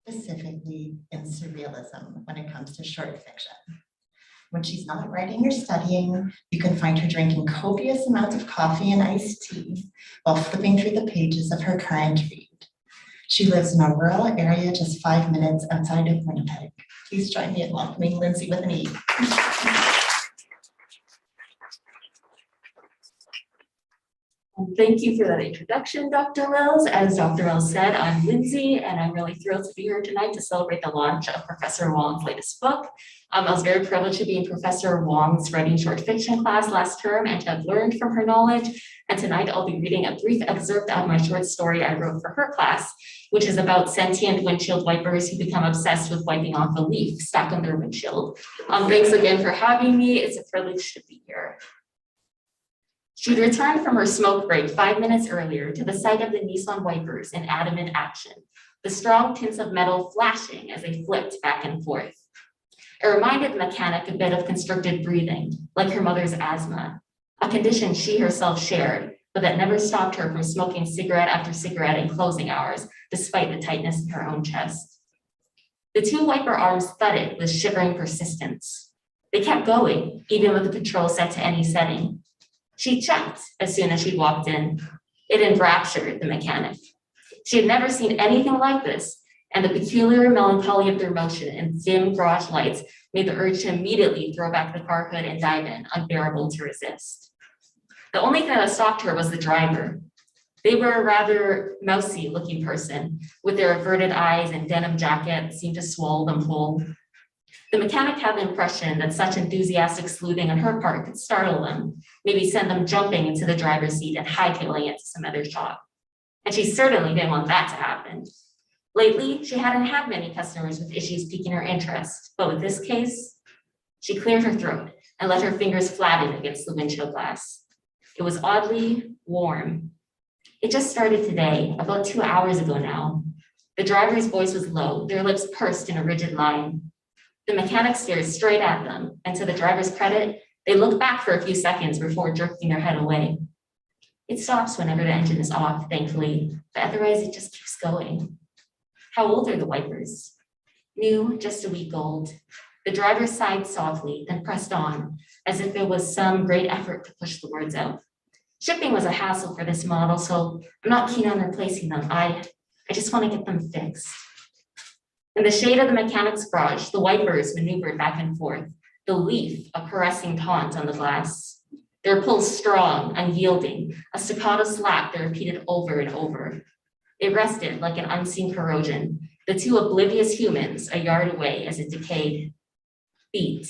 specifically in surrealism when it comes to short fiction. When she's not writing or studying, you can find her drinking copious amounts of coffee and iced tea while flipping through the pages of her current read. She lives in a rural area just 5 minutes outside of Winnipeg. Please join me in welcoming Lindsay with an E. Thank you for that introduction, Dr. Wills. As Dr. Wills said, I'm Lindsay, and I'm really thrilled to be here tonight to celebrate the launch of Professor Wong's latest book. I was very privileged to be in Professor Wong's writing short fiction class last term and to have learned from her knowledge. And tonight I'll be reading a brief excerpt of my short story I wrote for her class, which is about sentient windshield wipers who become obsessed with wiping off a leaf stuck on their windshield. Thanks again for having me. It's a privilege to be here. She'd returned from her smoke break 5 minutes earlier to the sight of the Nissan wipers in adamant action, the strong tints of metal flashing as they flipped back and forth. It reminded the mechanic a bit of constricted breathing, like her mother's asthma, a condition she herself shared, but that never stopped her from smoking cigarette after cigarette in closing hours, despite the tightness in her own chest. The two wiper arms thudded with shivering persistence. They kept going, even with the control set to any setting. She checked as soon as she'd walked in. It enraptured the mechanic. She had never seen anything like this, and the peculiar melancholy of their motion and dim garage lights made the urge to immediately throw back the car hood and dive in unbearable to resist. The only thing that stopped her was the driver. They were a rather mousy looking person, with their averted eyes and denim jacket that seemed to swallow them whole. The mechanic had the impression that such enthusiastic sleuthing on her part could startle them, maybe send them jumping into the driver's seat and hightailing it to some other shop. And she certainly didn't want that to happen. Lately, she hadn't had many customers with issues piquing her interest, but with this case, she cleared her throat and let her fingers flatten against the windshield glass. It was oddly warm. It just started today, about 2 hours ago now. The driver's voice was low, their lips pursed in a rigid line. The mechanic stared straight at them, and to the driver's credit, they looked back for a few seconds before jerking their head away. It stops whenever the engine is off, thankfully, but otherwise it just keeps going. How old are the wipers? New, just a week old. The driver sighed softly, then pressed on, as if it was some great effort to push the words out. Shipping was a hassle for this model, so I'm not keen on replacing them. I just want to get them fixed. In the shade of the mechanic's garage, the wipers maneuvered back and forth, the leaf a caressing taunt on the glass. Their pulls strong, unyielding, a staccato slap they repeated over and over. It rested like an unseen corrosion, the two oblivious humans a yard away as it decayed. Beat.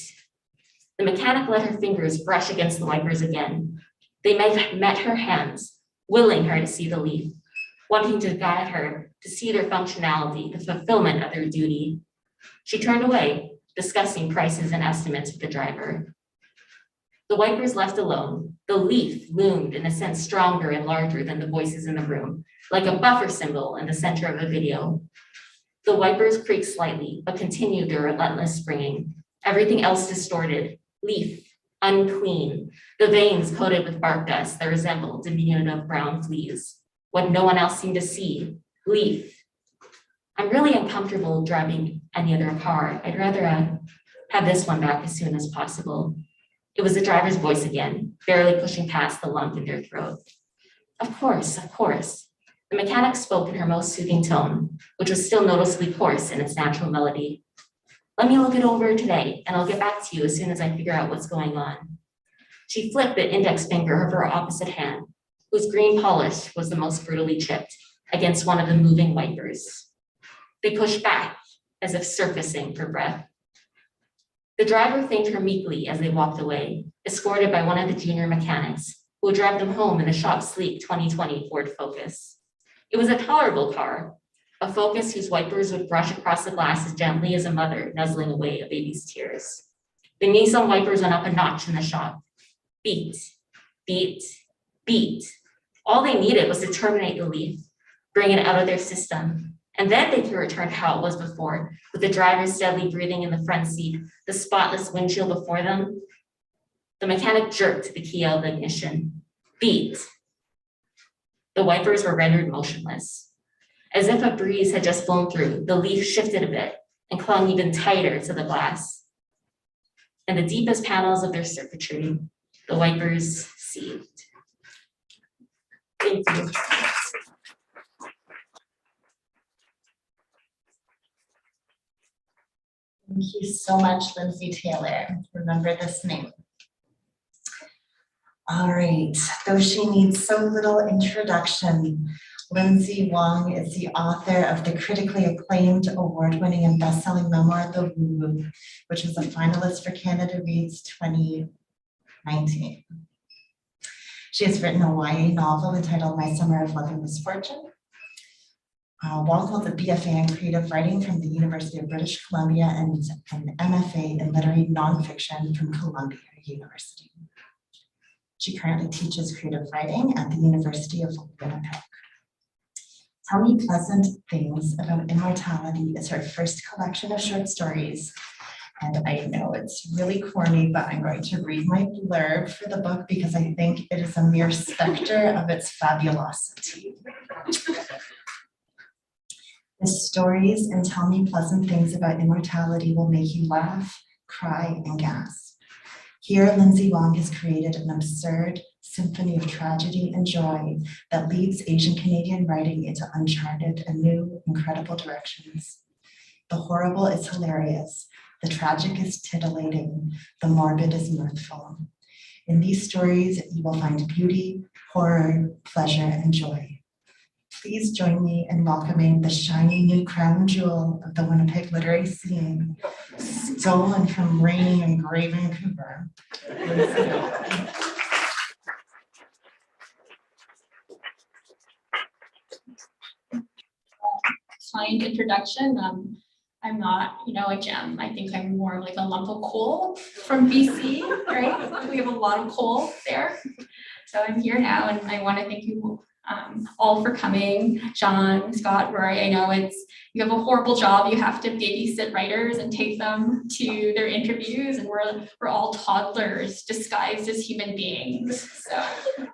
The mechanic let her fingers brush against the wipers again. They met her hands, willing her to see the leaf, wanting to guide her to see their functionality, the fulfillment of their duty. She turned away, discussing prices and estimates with the driver. The wipers left alone, the leaf loomed in a sense stronger and larger than the voices in the room, like a buffer symbol in the center of a video. The wipers creaked slightly, but continued their relentless springing. Everything else distorted, leaf, unclean, the veins coated with bark dust that resembled diminutive brown fleas. What no one else seemed to see, leaf. I'm really uncomfortable driving any other car. I'd rather have this one back as soon as possible. It was the driver's voice again, barely pushing past the lump in their throat. Of course, of course. The mechanic spoke in her most soothing tone, which was still noticeably coarse in its natural melody. Let me look it over today, and I'll get back to you as soon as I figure out what's going on. She flicked the index finger of her opposite hand, whose green polish was the most brutally chipped, against one of the moving wipers. They pushed back, as if surfacing for breath. The driver thanked her meekly as they walked away, escorted by one of the junior mechanics, who would drive them home in the shop's sleek 2020 Ford Focus. It was a tolerable car, a Focus whose wipers would brush across the glass as gently as a mother nuzzling away a baby's tears. The Nissan wipers went up a notch in the shop. Beat, beat, beat. All they needed was to terminate the leaf, bring it out of their system, and then they could return to how it was before, with the driver steadily breathing in the front seat, the spotless windshield before them. The mechanic jerked the key out of the ignition. Beat. The wipers were rendered motionless. As if a breeze had just blown through, the leaf shifted a bit and clung even tighter to the glass. In the deepest panels of their circuitry, the wipers seethed. Thank you. Thank you so much, Lindsay Taylor. Remember this name. All right, though she needs so little introduction, Lindsay Wong is the author of the critically acclaimed, award-winning and best-selling memoir, The Woo Woo, which was a finalist for Canada Reads 2019. She has written a YA novel entitled My Summer of Love and Misfortune. Wong holds a BFA in creative writing from the University of British Columbia and an MFA in literary nonfiction from Columbia University. She currently teaches creative writing at the University of Winnipeg. Tell Me Pleasant Things About Immortality is her first collection of short stories. And I know it's really corny, but I'm going to read my blurb for the book because I think it is a mere specter of its fabulosity. The stories and Tell Me Pleasant Things About Immortality will make you laugh, cry, and gasp. Here, Lindsay Wong has created an absurd symphony of tragedy and joy that leads Asian Canadian writing into uncharted and new, incredible directions. The horrible is hilarious, the tragic is titillating, the morbid is mirthful. In these stories, you will find beauty, horror, pleasure, and joy. Please join me in welcoming the shiny new crown jewel of the Winnipeg literary scene, stolen from rainy and gray Vancouver. Kind introduction. I'm not, a gem. I think I'm more like a lump of coal from BC, right? We have a lot of coal there. So I'm here now, and I want to thank you all for coming. John, Scott, Rory, I know you have a horrible job. You have to babysit writers and take them to their interviews, and we're all toddlers disguised as human beings. So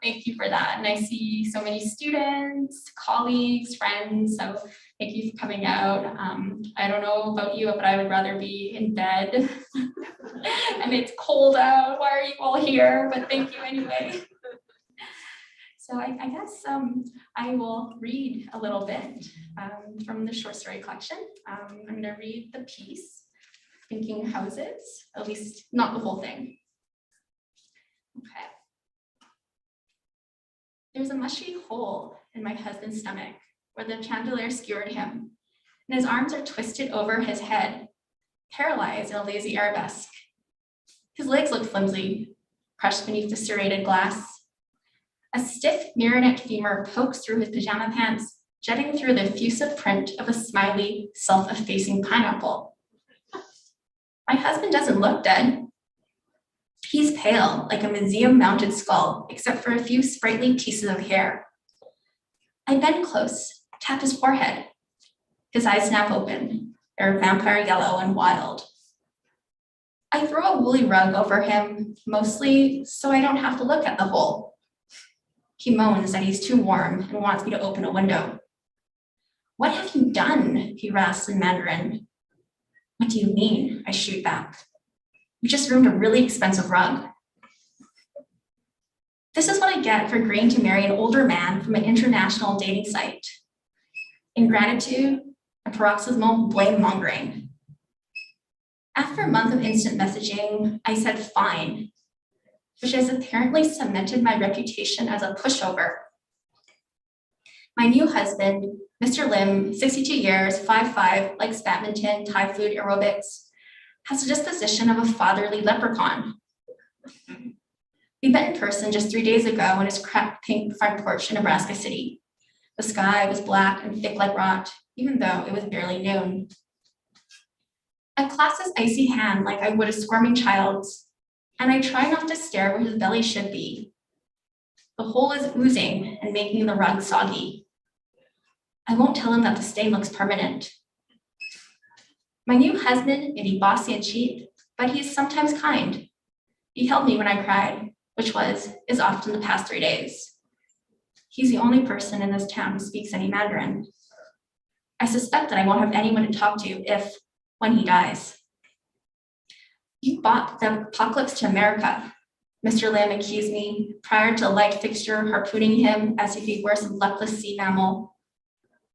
thank you for that. And I see so many students, colleagues, friends. So thank you for coming out. I don't know about you, but I would rather be in bed. And it's cold out. Why are you all here? But thank you anyway. So I guess I will read a little bit from the short story collection. I'm going to read the piece, Thinking Houses, at least not the whole thing. Okay. There's a mushy hole in my husband's stomach where the chandelier skewered him, and his arms are twisted over his head, paralyzed in a lazy arabesque. His legs look flimsy, crushed beneath the serrated glass. A stiff mirror-neck femur pokes through his pajama pants, jutting through the effusive print of a smiley, self-effacing pineapple. My husband doesn't look dead. He's pale, like a museum-mounted skull, except for a few sprightly pieces of hair. I bend close, tap his forehead. His eyes snap open. They're vampire yellow and wild. I throw a woolly rug over him, mostly so I don't have to look at the hole. He moans that he's too warm and wants me to open a window. What have you done? He rasps in Mandarin. What do you mean? I shoot back. You just ruined a really expensive rug. This is what I get for agreeing to marry an older man from an international dating site. Ingratitude and paroxysmal blame-mongering. After a month of instant messaging, I said fine, which has apparently cemented my reputation as a pushover. My new husband, Mr. Lim, 62 years, 5'5", likes badminton, Thai food, aerobics, has the disposition of a fatherly leprechaun. We met in person just 3 days ago on his cracked pink front porch in Nebraska City. The sky was black and thick like rot, even though it was barely noon. I clasp his icy hand like I would a squirming child's, and I try not to stare where his belly should be. The hole is oozing and making the rug soggy. I won't tell him that the stain looks permanent. My new husband may be bossy and cheap, but he's sometimes kind. He held me when I cried, which is often the past 3 days. He's the only person in this town who speaks any Mandarin. I suspect that I won't have anyone to talk to when he dies. You bought the apocalypse to America, Mr. Lim accused me prior to the light fixture harpooning him as if he were some luckless sea mammal.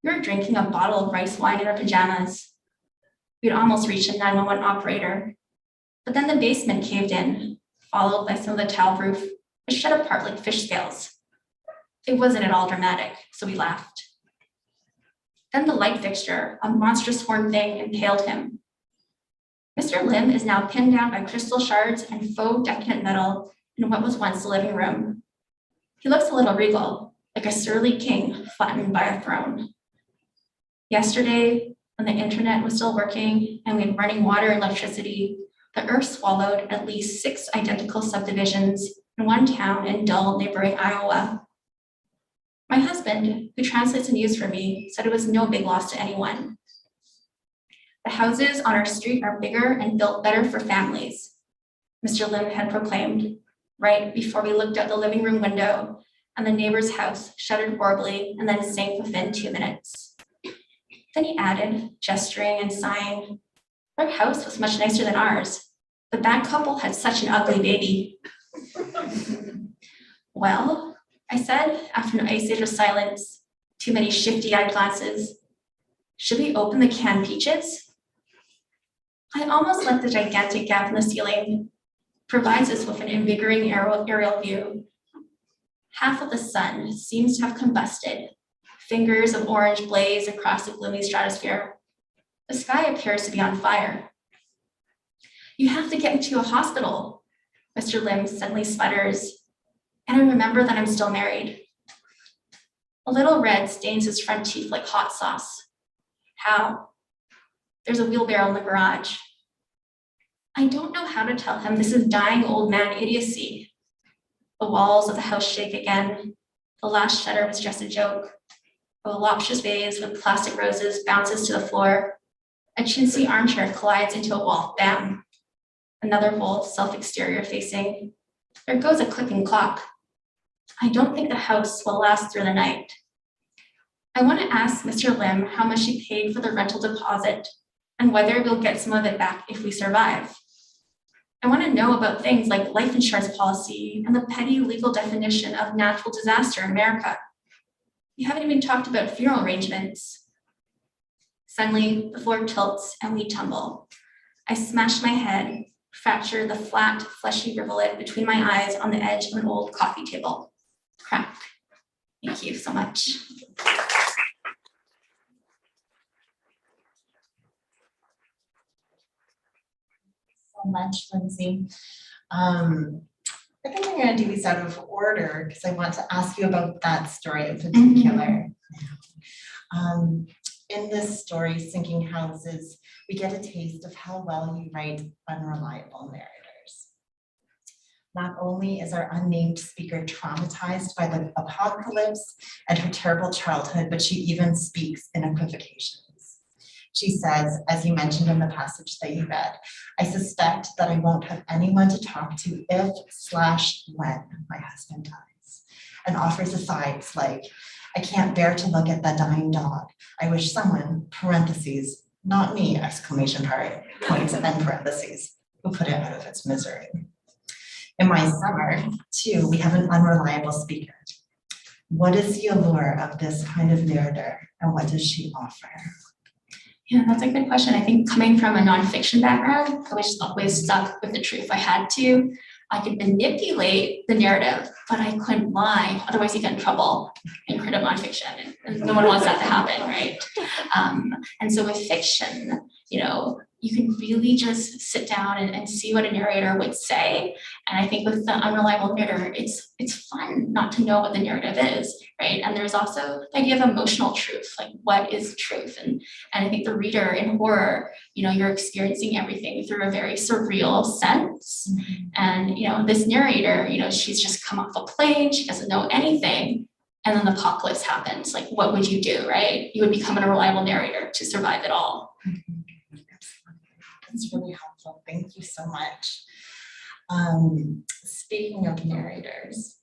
We were drinking a bottle of rice wine in our pajamas. We'd almost reached a 911 operator, but then the basement caved in, followed by some of the tile roof, which shut apart like fish scales. It wasn't at all dramatic, so we laughed. Then the light fixture, a monstrous horn thing, impaled him. Mr. Lim is now pinned down by crystal shards and faux decadent metal in what was once the living room. He looks a little regal, like a surly king flattened by a throne. Yesterday, when the internet was still working and we had running water and electricity, the earth swallowed at least 6 identical subdivisions in one town in dull neighboring Iowa. My husband, who translates the news for me, said it was no big loss to anyone. The houses on our street are bigger and built better for families, Mr. Lim had proclaimed, right before we looked out the living room window and the neighbor's house shuddered horribly and then sank within 2 minutes. Then he added, gesturing and sighing, their house was much nicer than ours, but that couple had such an ugly baby. Well, I said after an ice age of silence, too many shifty-eyed glances, should we open the canned peaches? I almost let the gigantic gap in the ceiling provides us with an invigorating aerial view. Half of the sun seems to have combusted. Fingers of orange blaze across the gloomy stratosphere. The sky appears to be on fire. You have to get me to a hospital, Mr. Lim suddenly sputters, and I remember that I'm still married. A little red stains his front teeth like hot sauce. How? There's a wheelbarrow in the garage. I don't know how to tell him this is dying old man idiocy. The walls of the house shake again. The last shutter was just a joke. A voluptuous vase with plastic roses bounces to the floor. A chintzy armchair collides into a wall, bam. Another bowl, self-exterior facing. There goes a clicking clock. I don't think the house will last through the night. I want to ask Mr. Lim how much he paid for the rental deposit and whether we'll get some of it back if we survive. I want to know about things like life insurance policy and the petty legal definition of natural disaster in America. We haven't even talked about funeral arrangements. Suddenly, the floor tilts and we tumble. I smash my head, fracture the flat, fleshy rivulet between my eyes on the edge of an old coffee table. Crack. Thank you so much. So much, Lindsay. I think I'm going to do these out of order because I want to ask you about that story in particular. In this story, Sinking Houses, we get a taste of how well you write unreliable narrators. Not only is our unnamed speaker traumatized by the apocalypse and her terrible childhood, but she even speaks in equivocations. She says, as you mentioned in the passage that you read, I suspect that I won't have anyone to talk to if/when my husband dies, and offers asides like, I can't bear to look at the dying dog. I wish someone, parentheses, not me, exclamation mark, points and parentheses, who put it out of its misery. In My Summer, too, we have an unreliable speaker. What is the allure of this kind of narrator, and what does she offer? Yeah, that's a good question. I think coming from a nonfiction background, I was always stuck with the truth. I had to. I could manipulate the narrative, but I couldn't lie. Otherwise, you get in trouble in creative nonfiction, and no one wants that to happen, right? And so with fiction, you can really just sit down and see what a narrator would say. And I think with the unreliable narrator, it's fun not to know what the narrative is, right? And there's also the idea of emotional truth, like what is truth? And I think the reader in horror, you're experiencing everything through a very surreal sense. And, this narrator, she's just come off a plane, she doesn't know anything. And then the apocalypse happens. Like, what would you do, right? You would become an unreliable narrator to survive it all. That's really helpful. Thank you so much. Speaking of narrators,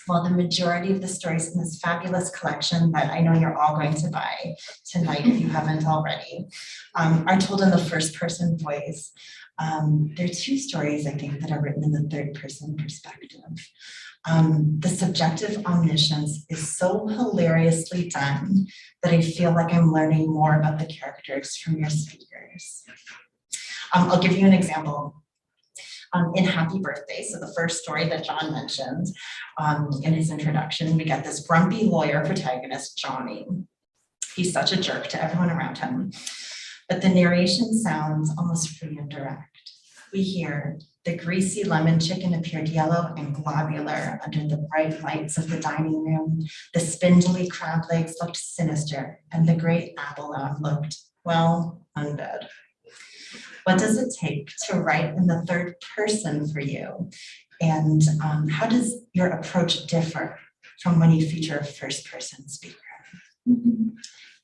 While the majority of the stories in this fabulous collection that I know you're all going to buy tonight if you haven't already, are told in the first person voice. There are two stories, I think, that are written in the third person perspective. The subjective omniscience is so hilariously done that I feel like I'm learning more about the characters from your speakers. I'll give you an example. In Happy Birthday, so the first story that John mentioned in his introduction, we get this grumpy lawyer protagonist, Johnny. He's such a jerk to everyone around him, but the narration sounds almost free and direct. We hear, the greasy lemon chicken appeared yellow and globular under the bright lights of the dining room. The spindly crab legs looked sinister, and the great abalone looked, well, undead. What does it take to write in the third person for you? And how does your approach differ from when you feature a first person speaker? Mhm.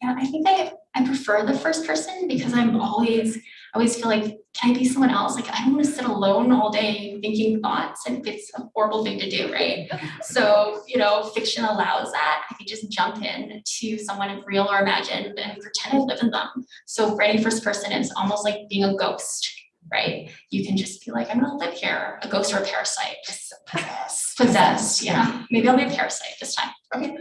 Yeah, I think I prefer the first person because I always feel like, can I be someone else? Like, I don't want to sit alone all day thinking thoughts, and it's a horrible thing to do, right? So, fiction allows that. I can just jump in to someone real or imagined and pretend I live in them. So writing first person is almost like being a ghost, right? You can just be like, I'm gonna live here, a ghost or a parasite. Possessed, yeah. Maybe I'll be a parasite this time. Okay.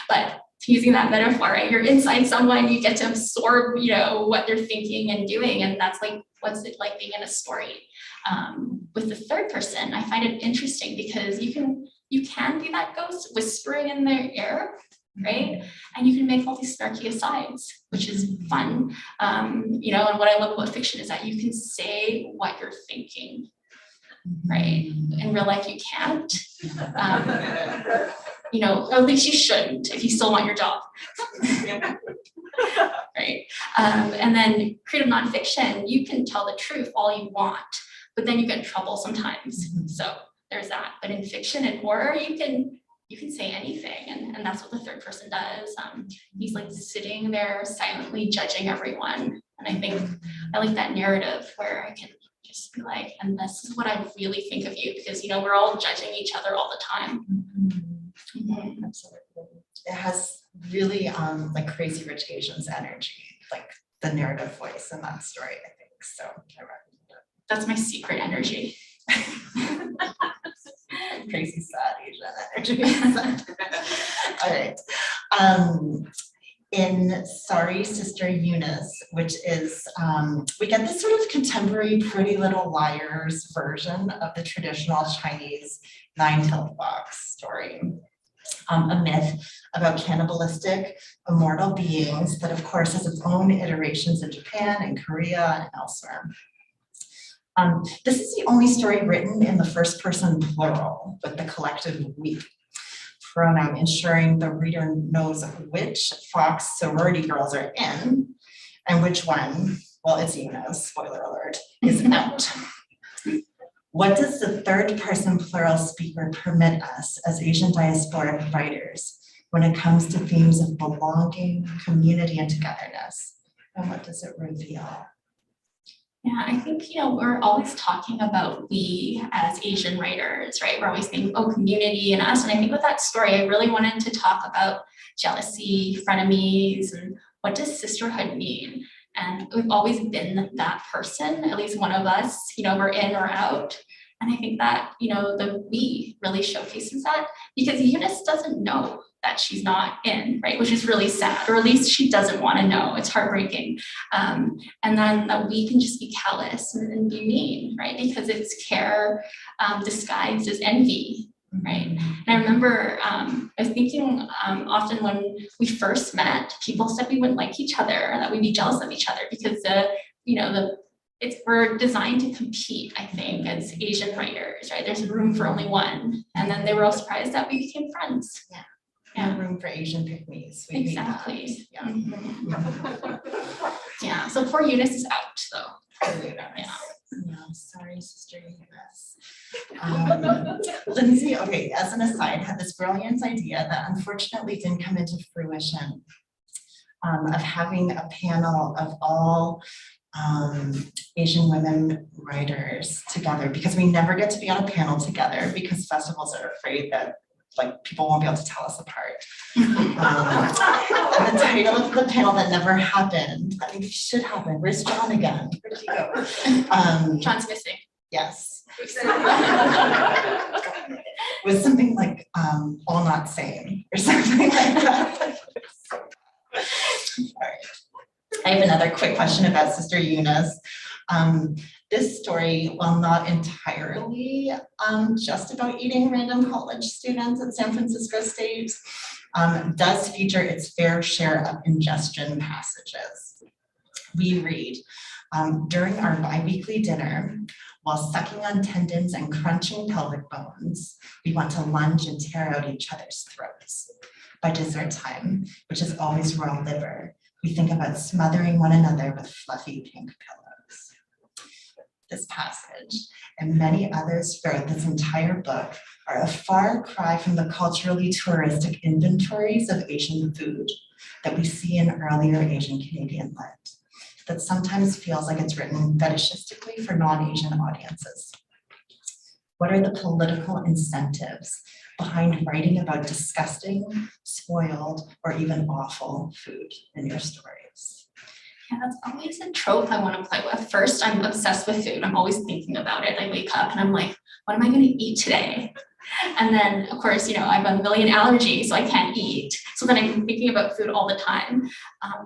But using that metaphor, right? You're inside someone, you get to absorb, what they're thinking and doing. And that's like, what's it like being in a story? With the third person, I find it interesting because you can be that ghost whispering in their ear, right? And you can make all these snarky asides, which is fun. And what I love about fiction is that you can say what you're thinking, right? In real life, you can't. Or at least you shouldn't if you still want your job. Right. And then creative nonfiction, you can tell the truth all you want, but then you get in trouble sometimes. So there's that. But in fiction and horror, you can say anything, and that's what the third person does. He's like sitting there silently judging everyone. And I think I like that narrative where I can just be like, and this is what I really think of you, because we're all judging each other all the time. Absolutely. It has really like Crazy Rich Asians energy, like the narrative voice in that story, I think. So I recommend it. That's my secret energy. Crazy sad Asian energy. All right. In Sorry, Sister Eunice, which is, we get this sort of contemporary Pretty Little Liars version of the traditional Chinese nine-tailed fox story. A myth about cannibalistic immortal beings that of course has its own iterations in Japan and Korea and elsewhere. This is the only story written in the first person plural with the collective we pronoun, ensuring the reader knows which fox sorority girls are in and which one, well, it's Eunice, spoiler alert, is out. What does the third person plural speaker permit us as Asian diasporic writers when it comes to themes of belonging, community, and togetherness? And what does it reveal? Yeah, I think, we're always talking about we as Asian writers, right? We're always thinking, community and us. And I think with that story, I really wanted to talk about jealousy, frenemies, and what does sisterhood mean? And we've always been that person, at least one of us, we're in or out. And I think that, the we really showcases that, because Eunice doesn't know that she's not in, right? Which is really sad, or at least she doesn't want to know. It's heartbreaking. And then that we can just be callous and be mean, right? Because it's care disguised as envy, right? And I remember I was thinking often when we first met, people said we wouldn't like each other, or that we'd be jealous of each other because we're designed to compete, I think, as Asian writers, right? There's room for only one. And then they were all surprised that we became friends. No room for Asian pick-me's. Exactly. Yeah. Yeah. So poor Eunice is out, though. Yeah, sorry, Sister Eunice. Lindsay, okay, as an aside, had this brilliant idea that unfortunately didn't come into fruition of having a panel of all Asian women writers together, because we never get to be on a panel together because festivals are afraid that like people won't be able to tell us apart. And the title of the panel that never happened, that maybe should happen. Where's John again? Where did he go? John's missing. Yes. Was something like all not same or something like that. All right. I have another quick question about Sister Eunice. This story, while not entirely just about eating random college students at San Francisco State, does feature its fair share of ingestion passages. We read, during our bi-weekly dinner, while sucking on tendons and crunching pelvic bones, we want to lunge and tear out each other's throats. By dessert time, which is always raw liver, we think about smothering one another with fluffy pink pillows. This passage and many others throughout this entire book are a far cry from the culturally touristic inventories of Asian food that we see in earlier Asian Canadian lit, that sometimes feels like it's written fetishistically for non-Asian audiences. What are the political incentives behind writing about disgusting, spoiled, or even awful food in your stories? Yeah, that's always a trope I want to play with. First, I'm obsessed with food. I'm always thinking about it. I wake up and I'm like, what am I going to eat today? And then, of course, I have a million allergies, so I can't eat. So then I'm thinking about food all the time.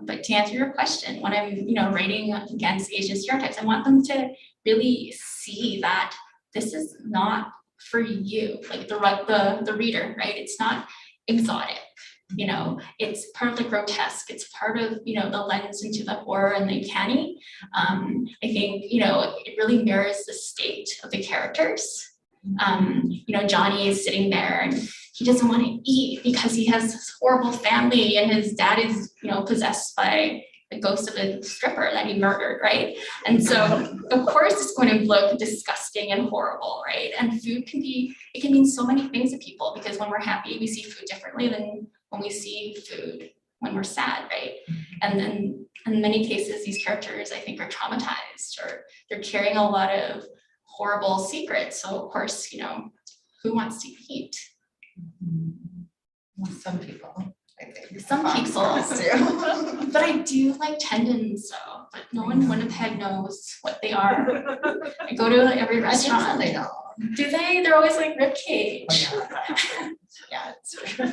But to answer your question, when I'm, writing against Asian stereotypes, I want them to really see that this is not for you, like the reader, right? It's not exotic. It's part of the grotesque. It's part of, the lens into the horror and the uncanny. I think, it really mirrors the state of the characters. Johnny is sitting there and he doesn't want to eat because he has this horrible family and his dad is, possessed by the ghost of a stripper that he murdered, right? And so, of course, it's going to look disgusting and horrible, right? And food it can mean so many things to people, because when we're happy, we see food differently than when we see food when we're sad, right? And then in many cases, these characters, I think, are traumatized, or they're carrying a lot of horrible secrets. So of course, who wants to eat? Well, some people, I think. Some people do. But I do like tendons, though. But no one in Winnipeg knows what they are. I go to every restaurant. They know. Do they? They're always like ribcage. Oh, yeah, it's true.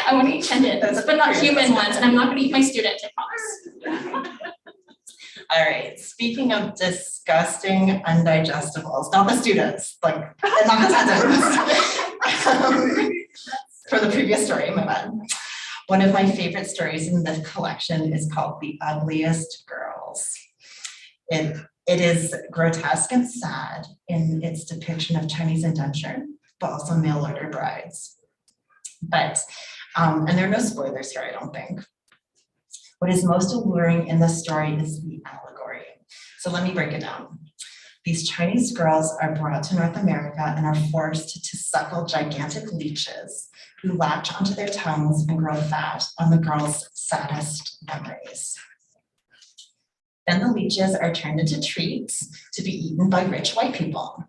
I want to eat tendons, but not human ones, and I'm not going to eat my student, I promise. All right, speaking of disgusting undigestibles, not the students, and not the tendons. For the previous story, my bad. One of my favorite stories in this collection is called The Ugliest Girls. It is grotesque and sad in its depiction of Chinese indenture, but also mail order brides. But, and there are no spoilers here, I don't think. What is most alluring in this story is the allegory. So let me break it down. These Chinese girls are brought to North America and are forced to suckle gigantic leeches who latch onto their tongues and grow fat on the girls' saddest memories. Then the leeches are turned into treats to be eaten by rich white people.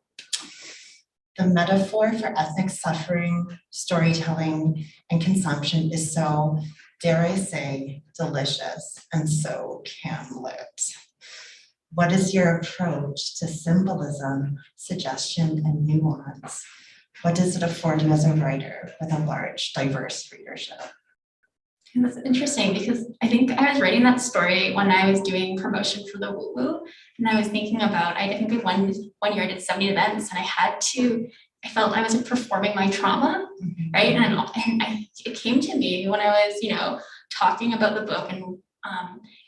The metaphor for ethnic suffering, storytelling, and consumption is so, dare I say, delicious and so cam-lit. What is your approach to symbolism, suggestion, and nuance? What does it afford you as a writer with a large, diverse readership? And that's interesting, because I think I was writing that story when I was doing promotion for the Woo Woo, and I was thinking about, I think one year I did 70 events, and I felt I was performing my trauma, right? It came to me when I was, talking about the book, and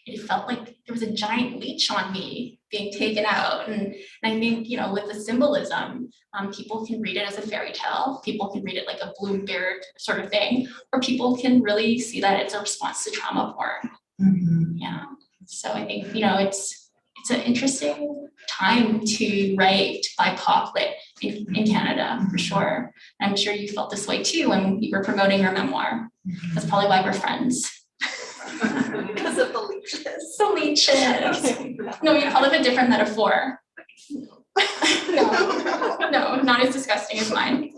it felt like there was a giant leech on me being taken out. And I think, with the symbolism, people can read it as a fairy tale. People can read it like a Bluebeard sort of thing, or people can really see that it's a response to trauma porn. Mm-hmm. Yeah. So I think, it's an interesting time to write BIPOC lit in Canada, for sure. And I'm sure you felt this way too when you were promoting your memoir. That's probably why we're friends. Because of the leeches. The leeches. No, you call it a different metaphor. No, not as disgusting as mine.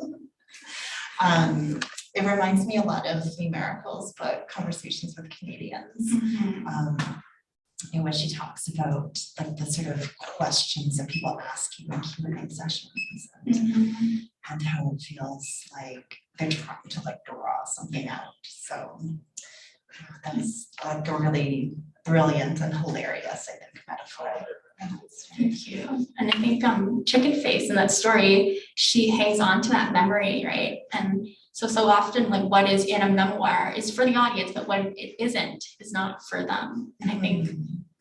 It reminds me a lot of The Miracles, but Conversations with Canadians. In which she talks about like the sort of questions that people ask you in Q&A sessions and how it feels like they're trying to like draw something out. So that's like a really brilliant and hilarious, I think, metaphor. Thank you. And I think Chicken Face in that story, she hangs on to that memory, right? And so often like what is in a memoir is for the audience, but what it isn't is not for them. And I think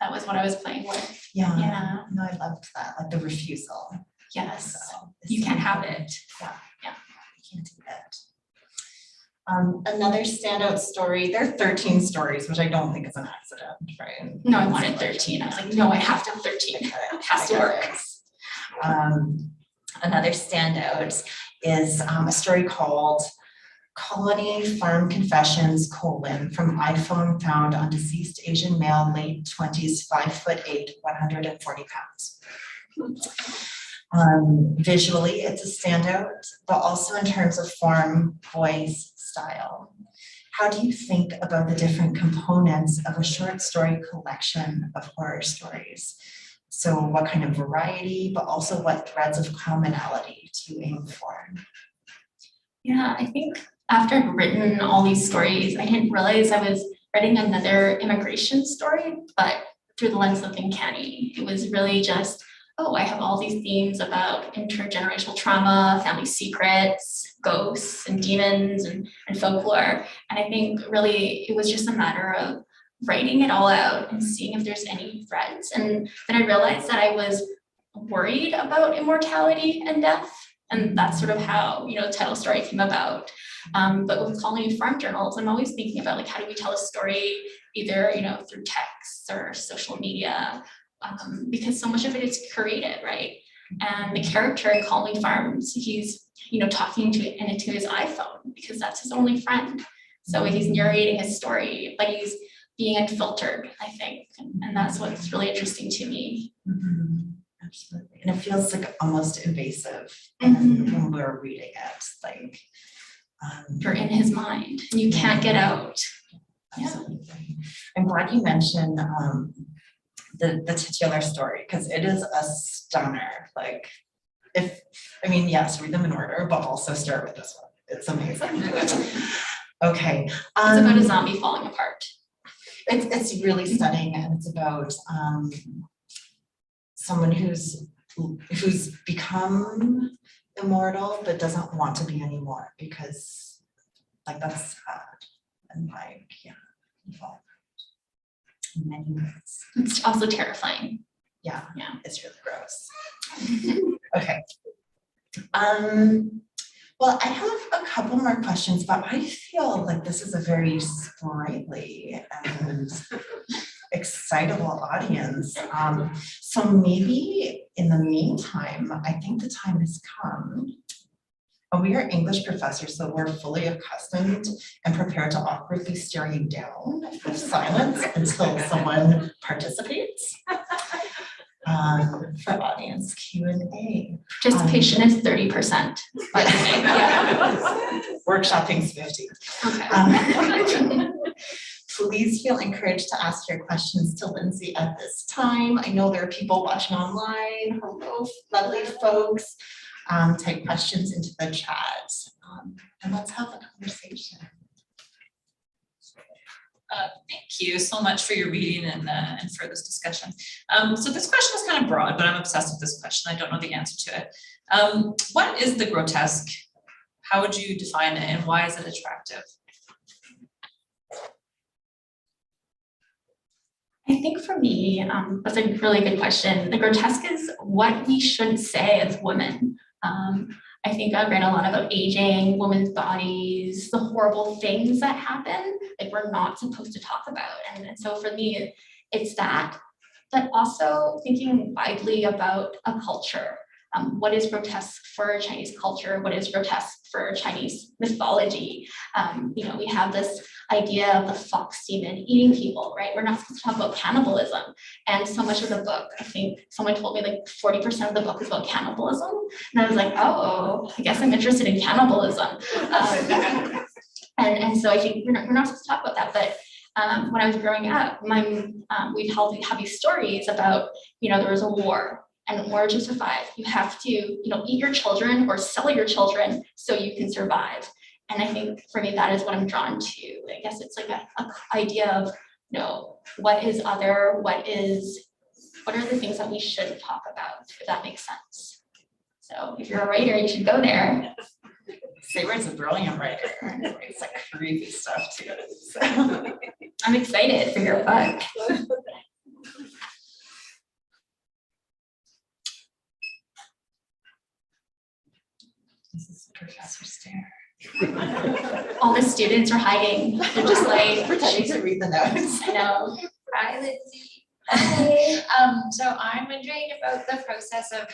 that was what I was playing with. Yeah. No, I loved that, like the refusal. Yes, So, you can't have it. Yeah, you can't do that. Another standout story, there are 13 stories, which I don't think is an accident, right? No, I wanted 13. I was like, no, I have to have 13. It has to work. Another standout is a story called Colony Farm Confessions, from iPhone found on deceased Asian male, late 20s, 5'8", 140 pounds. Visually, it's a standout, but also in terms of form, voice, style. How do you think about the different components of a short story collection of horror stories? So what kind of variety, but also what threads of commonality do you aim for? Yeah, I think after I'd written all these stories, I didn't realize I was writing another immigration story, but through the lens of uncanny. It was really just, oh, I have all these themes about intergenerational trauma, family secrets, ghosts and demons and folklore. And I think really it was just a matter of writing it all out and seeing if there's any threads. And then I realized that I was worried about immortality and death. And that's sort of how, the title story came about. But with Colony Farm Journals, I'm always thinking about like, how do we tell a story either, through text or social media, because so much of it is curated, right? And the character in Colony Farms, he's, talking to his iPhone because that's his only friend. So he's narrating his story, but he's being unfiltered, I think. And that's what's really interesting to me. Absolutely. And it feels like almost invasive when we're reading it, like you're in his mind and you can't get out. Absolutely. I'm glad you mentioned the titular story, because it is a stunner. Like yes, read them in order, but also start with this one. It's amazing. Okay. It's about a zombie falling apart. It's really stunning, and it's about someone who's become immortal but doesn't want to be anymore, because like that's sad and involved in many ways. It's also terrifying. Yeah, it's really gross. Okay. Well, I have a couple more questions, but I feel like this is a very sprightly and excitable audience. So maybe in the meantime, I think the time has come. We are English professors, so we're fully accustomed and prepared to awkwardly stare you down with silence until someone participates. For audience Q&A. Participation is 30%. By the way. Yeah. Workshopping's 50. Okay. Please feel encouraged to ask your questions to Lindsay at this time. I know there are people watching online. Hello, lovely folks. Type questions into the chat, and let's have a conversation. Thank you so much for your reading and for this discussion. So this question is kind of broad, but I'm obsessed with this question. I don't know the answer to it. What is the grotesque? How would you define it, and why is it attractive? I think for me, that's a really good question. The grotesque is what we should say as women. I think I've read a lot about aging, women's bodies, the horrible things that happen that we're not supposed to talk about. And so for me, it's that, but also thinking widely about a culture. what is grotesque for Chinese culture? What is grotesque for Chinese mythology? You know, we have this idea of the fox demon eating people, right? We're not supposed to talk about cannibalism. And so much of the book, I think someone told me like 40% of the book is about cannibalism. And I was like, oh, I guess I'm interested in cannibalism. And so I think we're not supposed to talk about that. But when I was growing up, we'd have these stories about, you know, there was a war, and in order to survive, you have to, you know, eat your children or sell your children so you can survive. And I think for me, that is what I'm drawn to. I guess it's like a idea of, you know, what is other, what are the things that we should talk about, if that makes sense. So if you're a writer, you should go there. Saber's a brilliant writer. It's like creepy stuff too. So. I'm excited for your book. This is Professor Stare. All the students are hiding. They're just like Pretending to read the notes. I know. Hi, Lindsay. Hi. So I'm wondering about the process of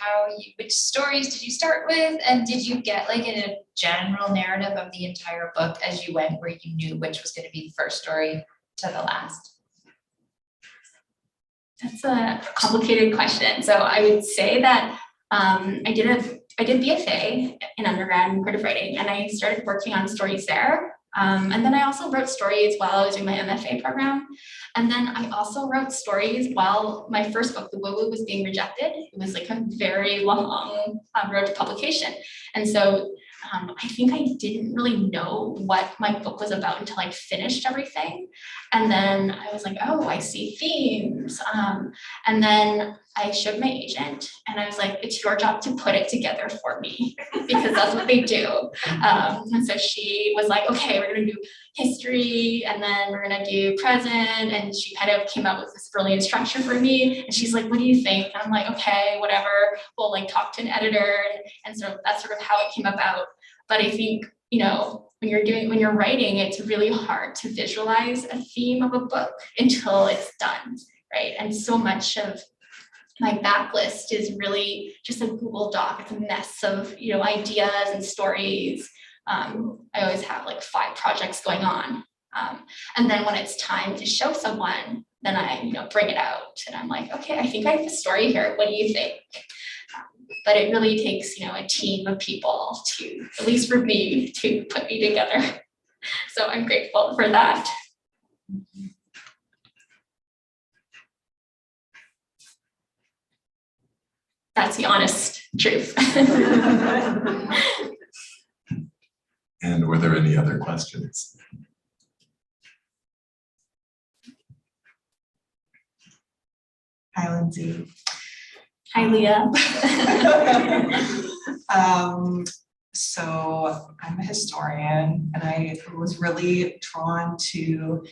which stories did you start with, and did you get like a general narrative of the entire book as you went, where you knew which was going to be the first story to the last? That's a complicated question. So I would say that I did BFA in undergrad in creative writing, and I started working on stories there. And then I also wrote stories while I was doing my MFA program. And then I also wrote stories while my first book, The Woo Woo, was being rejected. It was like a very long road to publication. And so I think I didn't really know what my book was about until I finished everything. And then I was like, oh, I see themes. And then I showed my agent and I was like, it's your job to put it together for me, because that's what they do. And so she was like, okay, we're gonna do history and then we're gonna do present. And she kind of came up with this brilliant structure for me. And she's like, what do you think? And I'm like, okay, whatever. We'll like talk to an editor. And so that's sort of how it came about. But I think, you know, when you're writing, it's really hard to visualize a theme of a book until it's done, right? And so much of my backlist is really just a Google Doc. It's a mess of, you know, ideas and stories. I always have like 5 projects going on. And then when it's time to show someone, then I, you know, bring it out and I'm like, okay, I think I have a story here. What do you think? But it really takes, you know, a team of people to, at least for me, to put me together. So I'm grateful for that. That's the honest truth. And were there any other questions? Hi, Lindsay. Hi, Leah. So I'm a historian, and I was really drawn to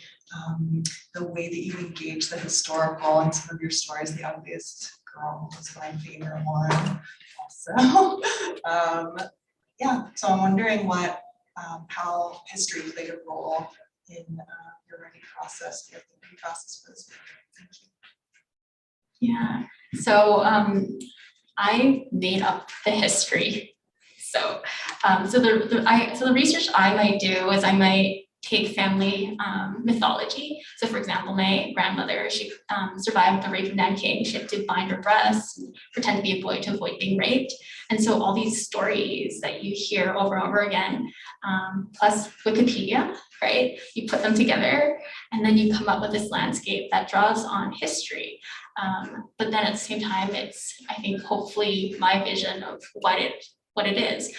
the way that you engage the historical in some of your stories. The Ugliest Girl was my favorite one also. Yeah, so I'm wondering how history played a role in your writing process, your thinking process for this book. Thank you. Yeah, so I made up the history. So the research I might do is I might take family mythology. So for example, my grandmother, she survived the rape of Nanking. She had to bind her breasts and pretend to be a boy to avoid being raped. And so all these stories that you hear over and over again, plus Wikipedia, right? You put them together and then you come up with this landscape that draws on history. But then at the same time, it's, I think, hopefully my vision of what it is.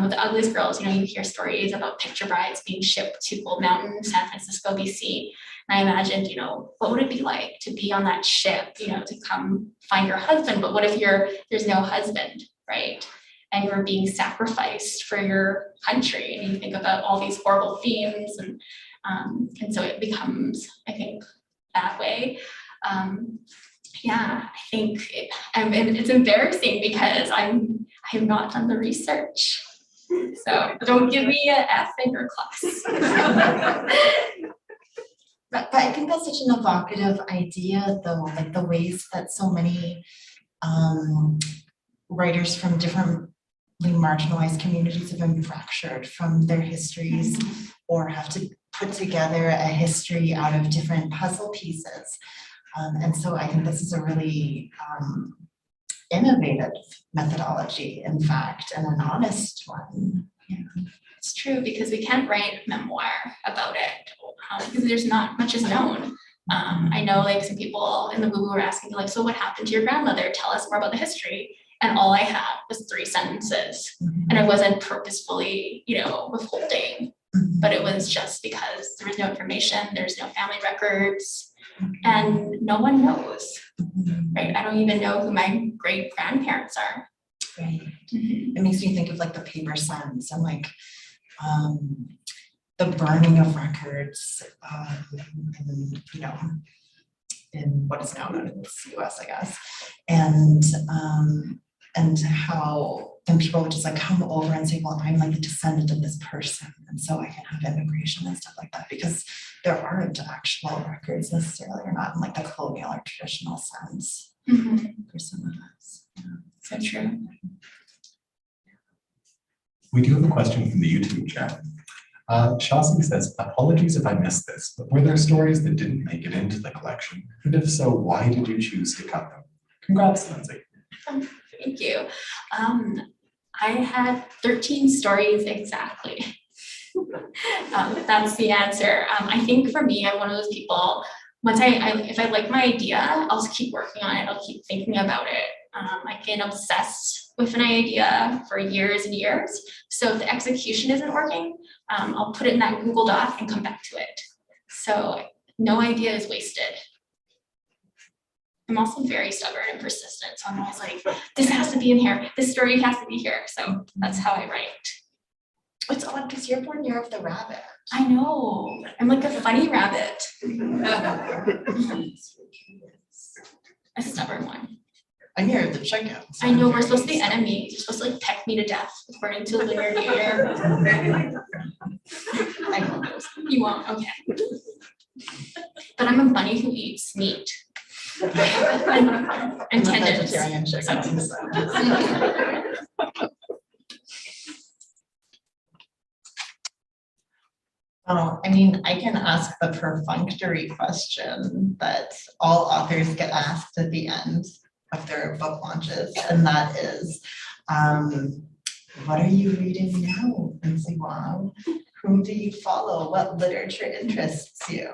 With the Ugliest Girls, you know, you hear stories about picture brides being shipped to Gold Mountain, San Francisco, BC. And I imagined, you know, what would it be like to be on that ship, you know, to come find your husband? But what if there's no husband, right? And you're being sacrificed for your country, and you think about all these horrible themes, and so it becomes, I think, that way. Yeah, I think it's embarrassing because I have not done the research. So don't give me an F in your class. But I think that's such an evocative idea, though, like the ways that so many writers from differently marginalized communities have been fractured from their histories or have to put together a history out of different puzzle pieces. And so I think this is a really innovative methodology, in fact, and an honest one. Yeah. It's true, because we can't write memoir about it because there's not much is known. I know like some people in the woo were asking like, so what happened to your grandmother? Tell us more about the history. And all I had was 3 sentences. And I wasn't purposefully, withholding, but it was just because there was no information, there's no family records, and no one knows, right? I don't even know who my great grandparents are. Right. It makes me think of like the paper sons and like the burning of records in what is now known as the US, I guess. And how then people would just like come over and say, well, I'm like the descendant of this person, and so I can have immigration and stuff like that, because there aren't actual records necessarily, or not in like the colonial or traditional sense for some of us. Yeah. So true. We do have a question from the YouTube chat. Shasi says, apologies if I missed this, but were there stories that didn't make it into the collection? And if so, why did you choose to cut them? Congrats, Lindsay. Thank you. I had 13 stories exactly. That's the answer. I think for me, I'm one of those people, once if I like my idea, I'll just keep working on it. I'll keep thinking about it. I can obsess with an idea for years and years. So if the execution isn't working, I'll put it in that Google Doc and come back to it. So no idea is wasted. I'm also very stubborn and persistent. So I'm always like, this has to be in here. This story has to be here. So that's how I write. It's odd because you're born year of the rabbit. I know. I'm like a funny rabbit. A stubborn one. I'm year of the chicken. So I know I'm we're supposed to be very enemies. You're supposed to like peck me to death according to linear theater. I know those. You won't, okay. But I'm a bunny who eats meat. And I'm a tendons. vegetarian chicken. So. Oh, I mean, I can ask the perfunctory question that all authors get asked at the end of their book launches, and that is, what are you reading now, Lindsay Wong? Whom do you follow? What literature interests you?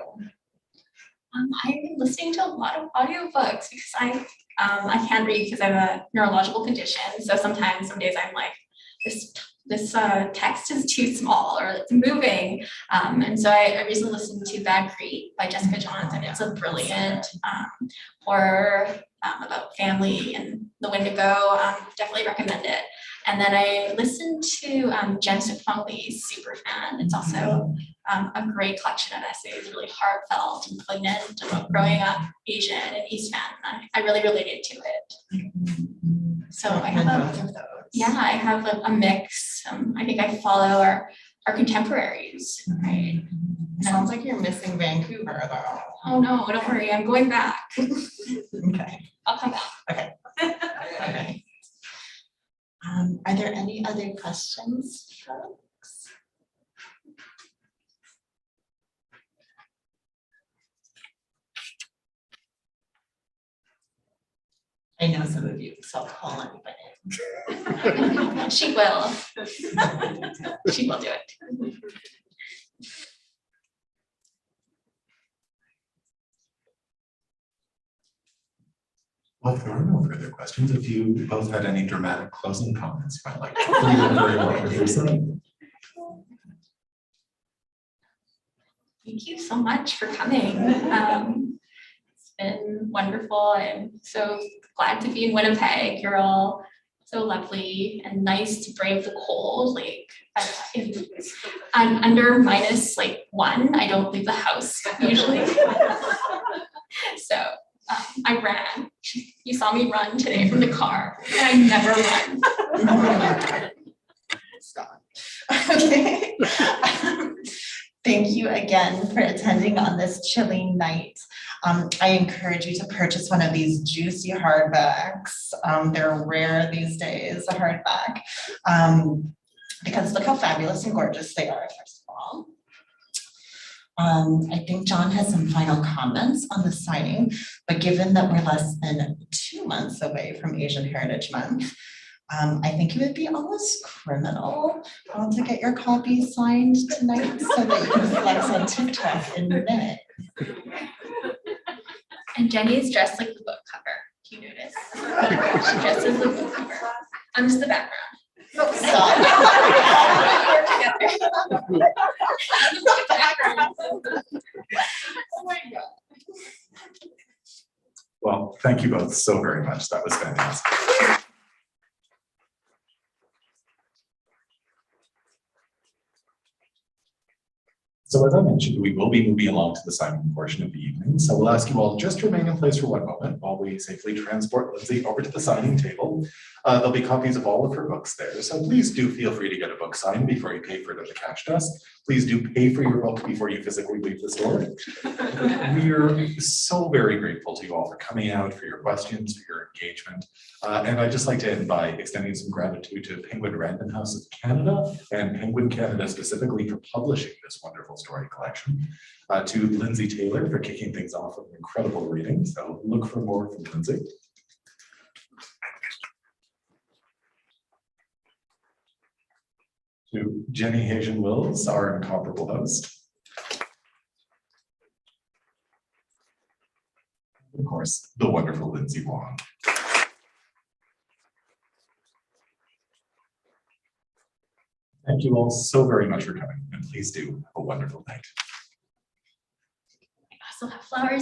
I've been listening to a lot of audiobooks because I can't read because I have a neurological condition. So some days I'm like, this text is too small or it's moving. And so I recently listened to Bad Creek by Jessica Johnson. It's a brilliant horror about family and the Wendigo. Definitely recommend it. And then I listened to Jen Lee's Super Fan. It's also a great collection of essays, really heartfelt and poignant about growing up Asian in East Van. I really related to it. So I have both of those. yeah, I have a mix. I think I follow our contemporaries, right? Sounds like you're missing Vancouver though. Oh no, don't worry, I'm going back. Okay. I'll come back. Okay. Okay. Are there any other questions, folks? I know some of you, so I'll call anybody. She will. She will do it. Well, if there are no further questions, if you both had any dramatic closing comments, you might like to. You're very welcome to do so. Thank you so much for coming. It's been wonderful. I'm so glad to be in Winnipeg. You're all so lovely and nice to brave the cold. Like if I'm under -1, I don't leave the house usually. So I ran. You saw me run today from the car, and I never run. Stop. Okay. Thank you again for attending on this chilly night. I encourage you to purchase one of these juicy hardbacks. They're rare these days, a hardback, because look how fabulous and gorgeous they are, first of all. I think John has some final comments on the signing, but given that we're less than 2 months away from Asian Heritage Month, I think it would be almost criminal to get your copy signed tonight so that you can flex on TikTok in May. And Jenny is dressed like the book cover, if you notice. She dresses the book cover. I'm just the background. Oh, stop. Oh my God. Well, thank you both so very much. That was fantastic. So as I mentioned, we will be moving along to the signing portion of the evening. So we'll ask you all just to remain in place for one moment while we safely transport Lindsay over to the signing table. There'll be copies of all of her books there. So please do feel free to get a book signed before you pay for it at the cash desk. Please do pay for your book before you physically leave the store. We are so very grateful to you all for coming out, for your questions, for your engagement. And I'd just like to end by extending some gratitude to Penguin Random House of Canada and Penguin Canada specifically for publishing this wonderful story collection. To Lindsay Taylor for kicking things off with an incredible reading. So look for more from Lindsay. To Jenny Heijun Wills, our incomparable host. Of course, the wonderful Lindsay Wong. Thank you all so very much for coming, and please do have a wonderful night. I also have flowers